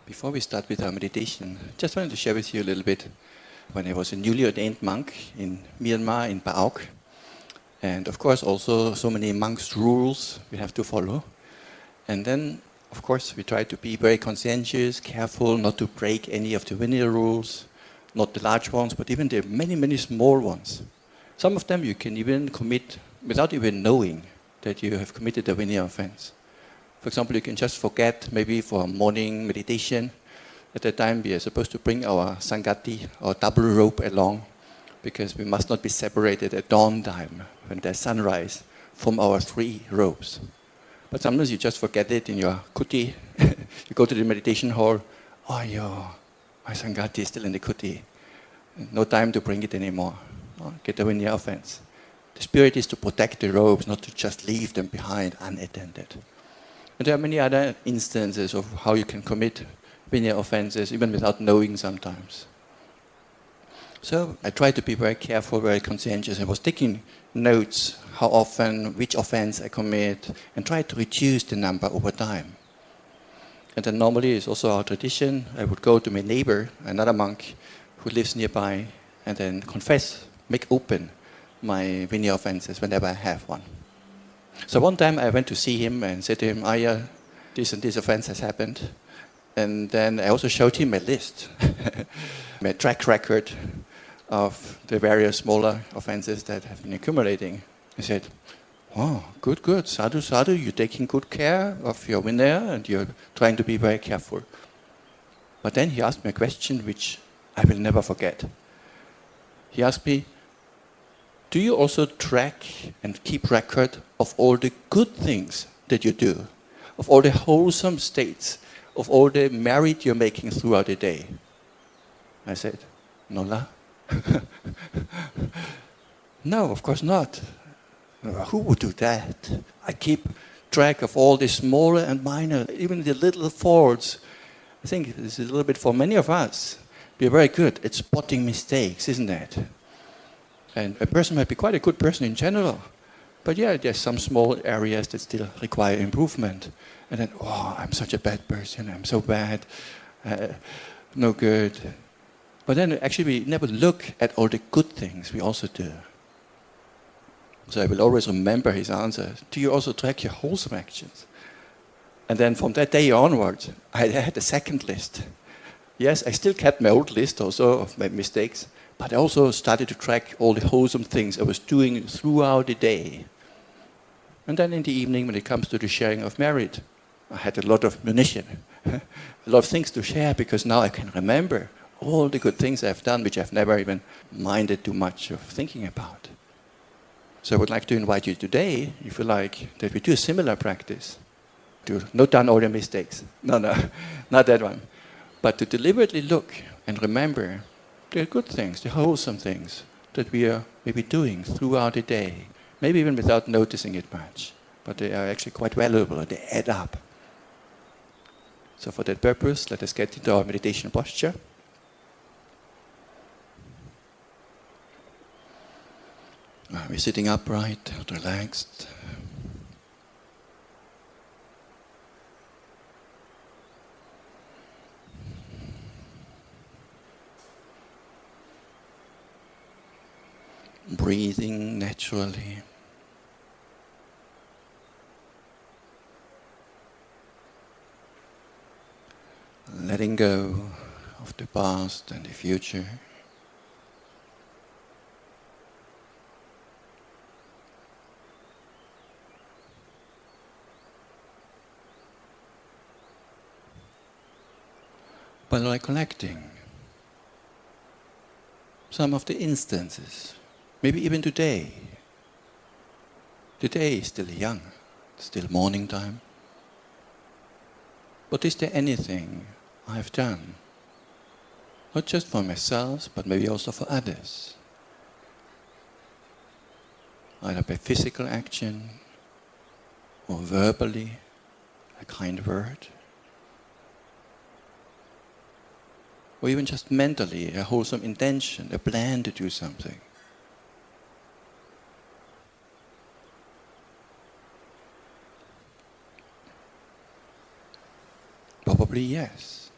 Before we start with our meditation, just wanted to share with you a little bit. When I was a newly ordained monk in Myanmar, in Paok, and of course also so many monks' rules we have to follow. And then, of course, we try to be very conscientious, careful not to break any of the Vinaya rules, not the large ones, but even the many, many small ones. Some of them you can even commit without even knowing that you have committed a Vinaya offense. For example, you can just forget, maybe for morning meditation. At that time, we are supposed to bring our sangati, or double rope, along, because we must not be separated at dawn time, when there's sunrise, from our 3 ropes. But sometimes you just forget it in your kuti. You go to the meditation hall. Oh, my sangati is still in the kuti. No time to bring it anymore. Get a Vinaya offense. The spirit is to protect the ropes, not to just leave them behind unattended. And there are many other instances of how you can commit Vinaya offenses, even without knowing sometimes. So I tried to be very careful, very conscientious. I was taking notes how often, which offense I commit, and tried to reduce the number over time. And then normally, it's also our tradition, I would go to my neighbor, another monk who lives nearby, and then confess, make open my Vinaya offenses whenever I have one. So one time I went to see him and said to him, Aya, this and this offense has happened. And then I also showed him a list, my track record of the various smaller offenses that have been accumulating. He said, oh, good, sadhu, you're taking good care of your Vinaya and you're trying to be very careful. But then he asked me a question which I will never forget. He asked me, do you also track and keep record of all the good things that you do, of all the wholesome states, of all the merit you're making throughout the day? I said, Nola. No, of course not. Who would do that? I keep track of all the smaller and minor, even the little faults. I think this is a little bit for many of us. We're very good at spotting mistakes, isn't it? And a person might be quite a good person in general. But yeah, there's some small areas that still require improvement. And then, oh, I'm such a bad person, I'm so bad, no good. But then actually we never look at all the good things we also do. So I will always remember his answer. Do you also track your wholesome actions? And then from that day onwards, I had a second list. Yes, I still kept my old list also of my mistakes, but I also started to track all the wholesome things I was doing throughout the day. And then in the evening, when it comes to the sharing of merit, I had a lot of munition, a lot of things to share, because now I can remember all the good things I've done, which I've never even minded too much of thinking about. So I would like to invite you today, if you like, that we do a similar practice. To note down all the mistakes. No, not that one. But to deliberately look and remember the good things, the wholesome things that we are maybe doing throughout the day. Maybe even without noticing it much. But they are actually quite valuable, they add up. So for that purpose, let us get into our meditation posture. We're sitting upright, relaxed. Breathing naturally. Letting go of the past and the future. But recollecting some of the instances, maybe even today. Today is still young, still morning time. But is there anything I've done, not just for myself, but maybe also for others? Either by physical action, or verbally, a kind word, or even just mentally, a wholesome intention, a plan to do something. Probably yes.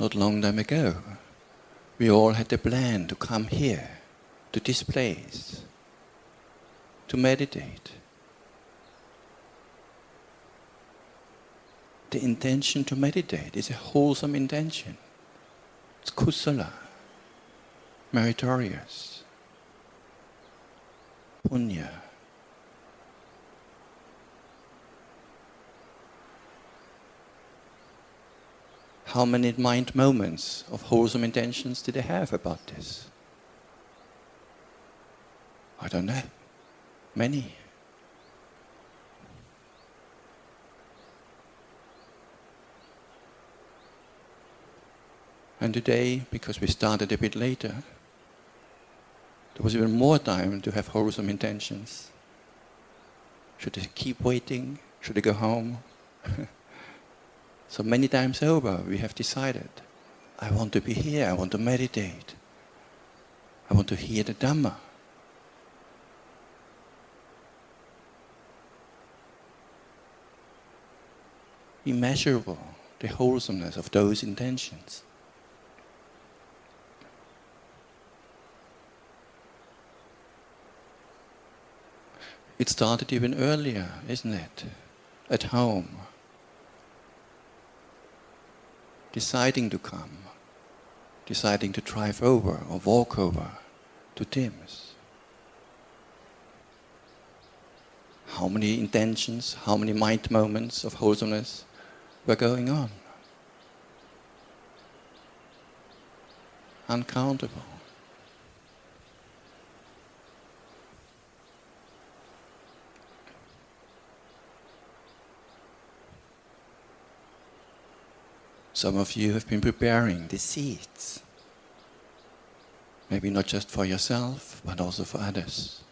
not long time ago, we all had a plan to come here, to this place, to meditate. The intention to meditate is a wholesome intention. It's kusala, meritorious, punya. How many mind moments of wholesome intentions did I have about this? I don't know. Many. And today, because we started a bit later, there was even more time to have wholesome intentions. Should I keep waiting? Should I go home? So many times over, we have decided, I want to be here, I want to meditate. I want to hear the Dhamma. Immeasurable, the wholesomeness of those intentions. It started even earlier, isn't it? At home. Deciding to come, deciding to drive over or walk over to Tim's. How many intentions, how many mind moments of wholesomeness were going on? Uncountable. Some of you have been preparing the seeds. Maybe not just for yourself, but also for others.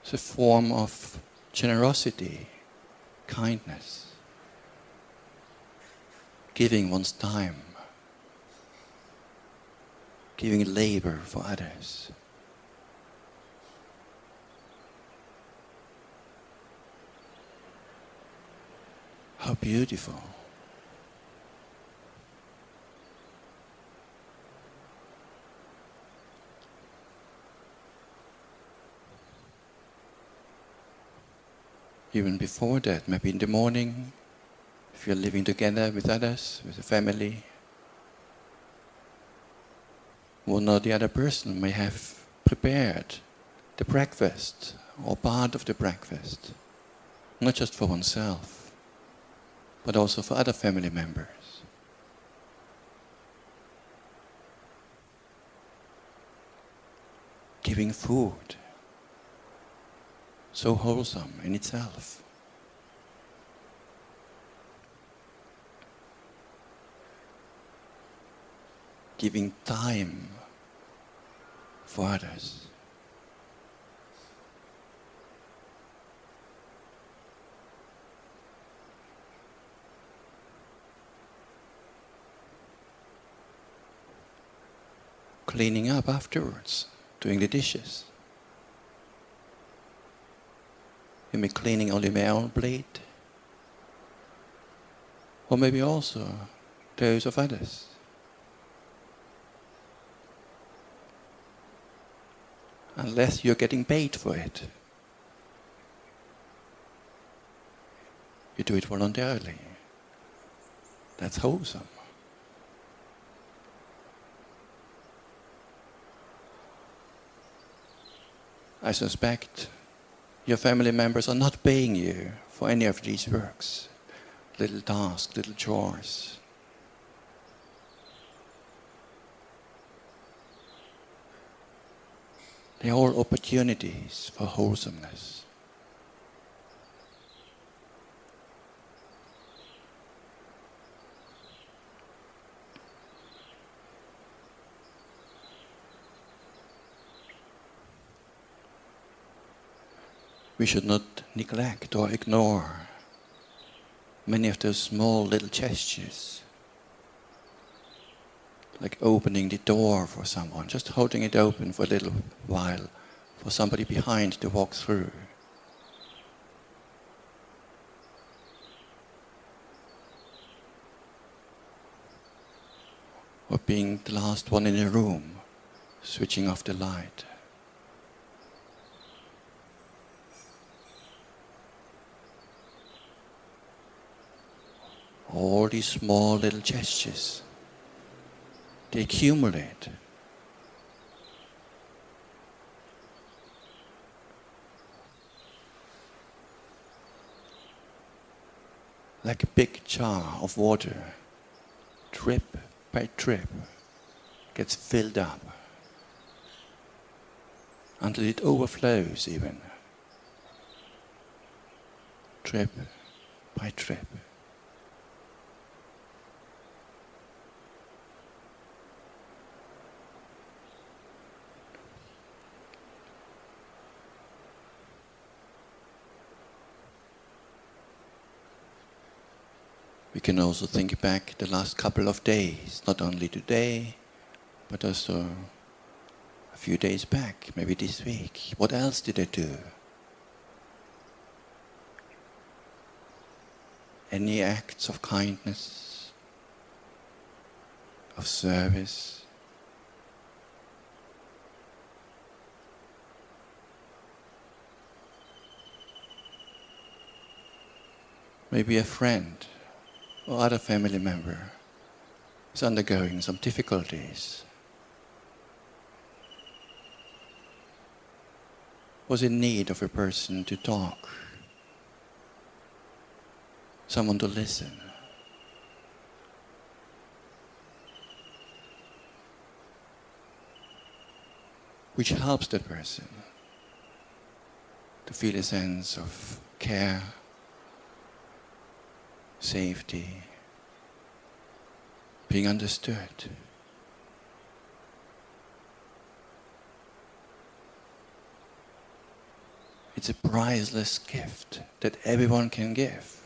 It's a form of generosity, kindness, giving one's time, giving labor for others. How beautiful. Even before that, maybe in the morning, if you're living together with others, with a family, one or the other person may have prepared the breakfast or part of the breakfast, not just for oneself, but also for other family members. Giving food, so wholesome in itself. Giving time for others. Cleaning up afterwards, doing the dishes. You may cleaning only my own plate, or maybe also those of others. Unless you're getting paid for it. You do it voluntarily. That's wholesome. I suspect your family members are not paying you for any of these works, little tasks, little chores. They are all opportunities for wholesomeness. We should not neglect or ignore many of those small little gestures, like opening the door for someone, just holding it open for a little while for somebody behind to walk through. or being the last one in a room, switching off the light. All these small little gestures, they accumulate. Like a big jar of water, drip by drip, gets filled up until it overflows even. Drip by drip. We can also think back the last couple of days, not only today, but also a few days back, maybe this week. What else did I do? Any acts of kindness, of service? Maybe a friend or other family member is undergoing some difficulties, was in need of a person to talk, someone to listen. Which helps that person to feel a sense of care, safety, being understood. It's a priceless gift that everyone can give.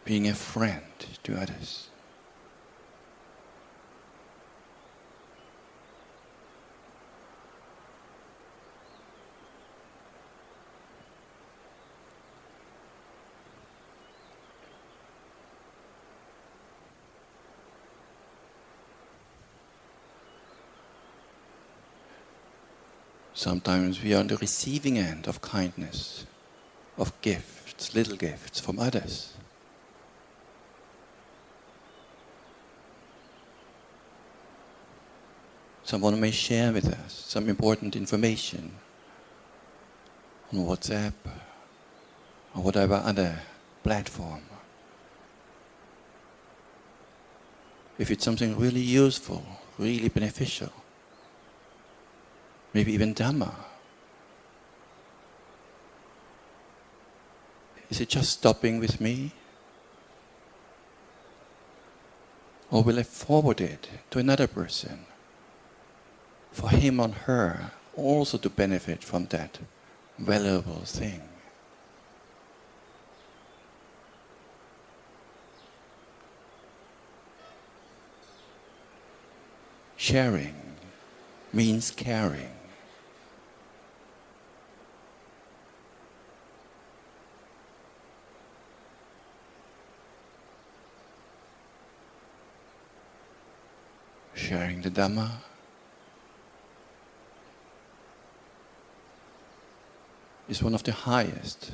Being a friend to others. Sometimes we are on the receiving end of kindness, of gifts, little gifts from others. Someone may share with us some important information on WhatsApp or whatever other platform. If it's something really useful, really beneficial, maybe even Dhamma. Is it just stopping with me? Or will I forward it to another person, for him or her also to benefit from that valuable thing? Sharing means caring. Sharing the Dhamma is one of the highest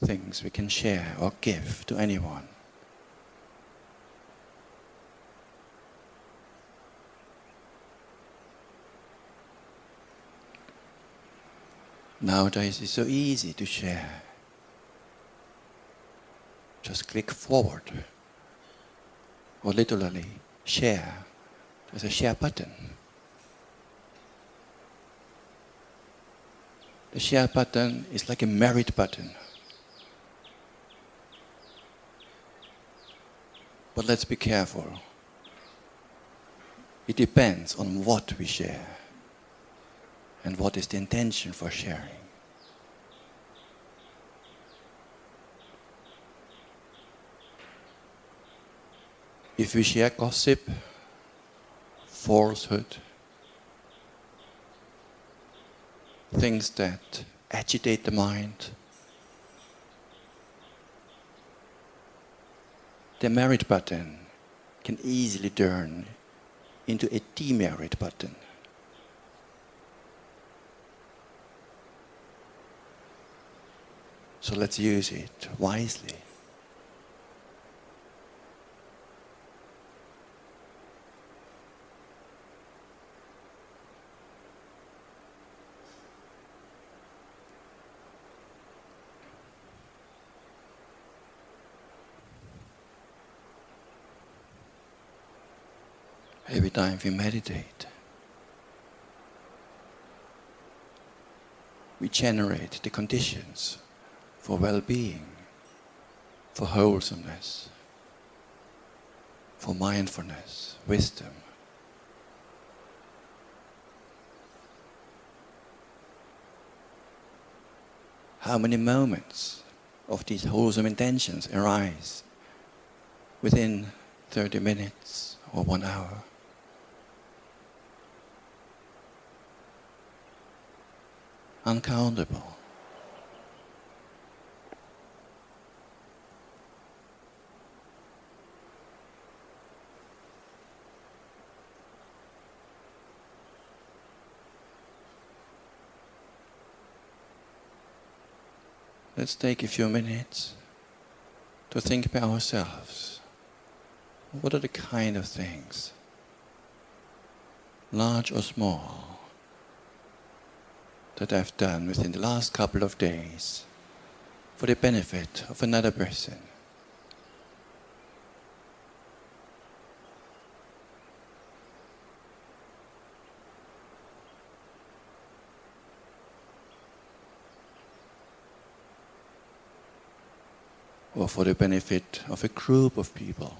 things we can share or give to anyone. Nowadays it's so easy to share. Just click forward, or literally share. There's a share button. The share button is like a merit button. But let's be careful. It depends on what we share and what is the intention for sharing. If we share gossip, falsehood, things that agitate the mind, the merit button can easily turn into a demerit button. So let's use it wisely. Every time we meditate, we generate the conditions for well-being, for wholesomeness, for mindfulness, wisdom. How many moments of these wholesome intentions arise within 30 minutes or 1 hour? Uncountable. Let's take a few minutes to think by ourselves. What are the kind of things, large or small, that I've done within the last couple of days for the benefit of another person? Or for the benefit of a group of people?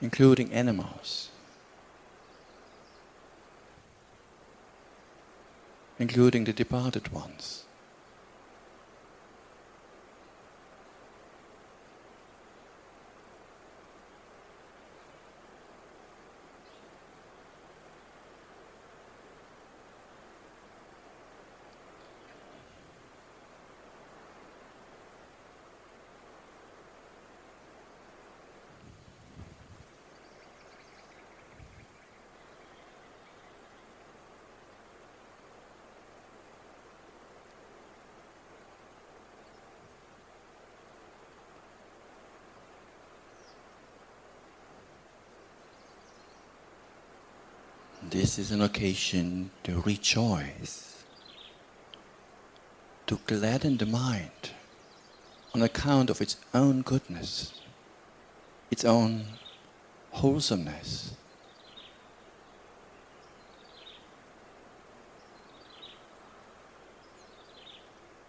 Including animals, including the departed ones. This is an occasion to rejoice, to gladden the mind on account of its own goodness, its own wholesomeness.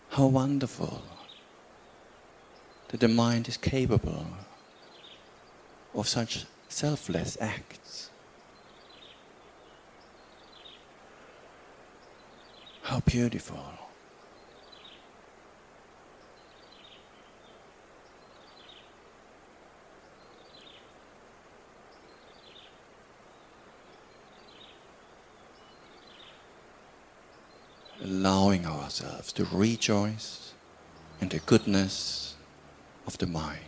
How wonderful that the mind is capable of such selfless acts. How beautiful. Allowing ourselves to rejoice in the goodness of the mind.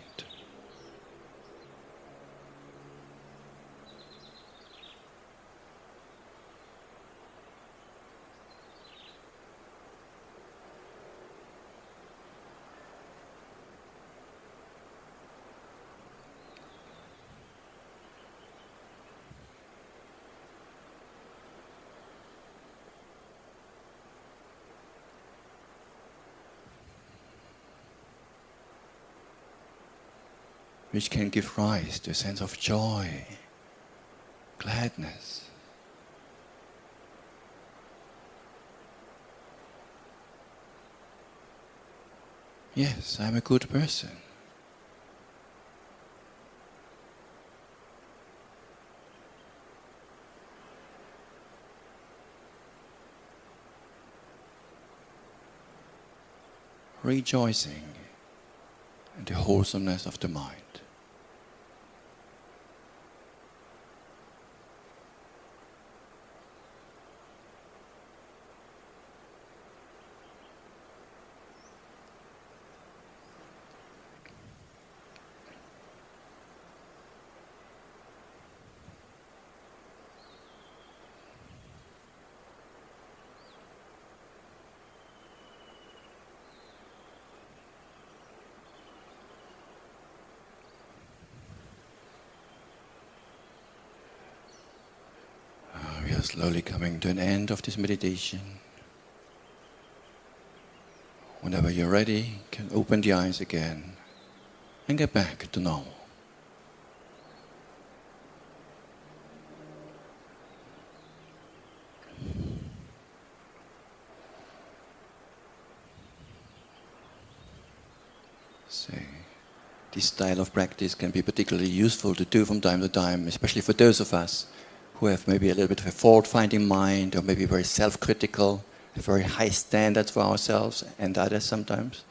Which can give rise to a sense of joy, gladness. Yes, I'm a good person. Rejoicing in the wholesomeness of the mind. Slowly coming to an end of this meditation. Whenever you're ready, you can open the eyes again and get back to normal. So, this style of practice can be particularly useful to do from time to time, especially for those of us who have maybe a little bit of a fault-finding mind, or maybe very self-critical, have very high standards for ourselves and others sometimes.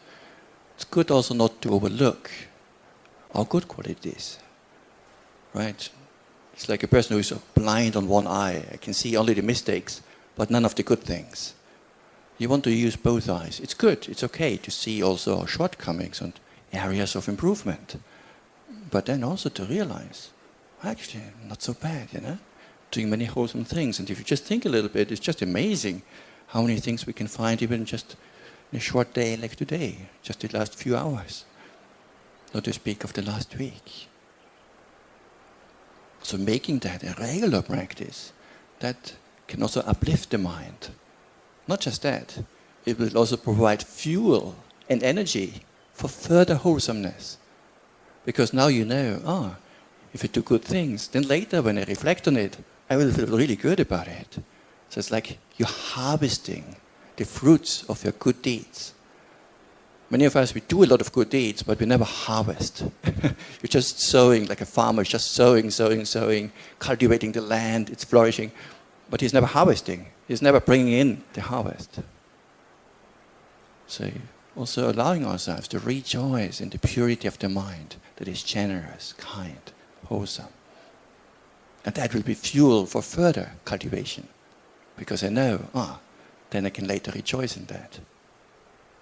It's good also not to overlook our good qualities, right? It's like a person who is blind on one eye. I can see only the mistakes, but none of the good things. You want to use both eyes. It's good, it's okay to see also our shortcomings and areas of improvement. But then also to realize, actually, not so bad, doing many wholesome things. And if you just think a little bit, it's just amazing how many things we can find even just in a short day like today, just the last few hours, not to speak of the last week. So making that a regular practice, that can also uplift the mind. Not just that, it will also provide fuel and energy for further wholesomeness. Because now you know, if I do good things, then later when I reflect on it, I will feel really good about it. So it's like you're harvesting the fruits of your good deeds. Many of us, we do a lot of good deeds, but we never harvest. You're just sowing, like a farmer, just sowing, cultivating the land, it's flourishing. But he's never harvesting. He's never bringing in the harvest. So also allowing ourselves to rejoice in the purity of the mind that is generous, kind, wholesome. And that will be fuel for further cultivation. Because I know, then I can later rejoice in that.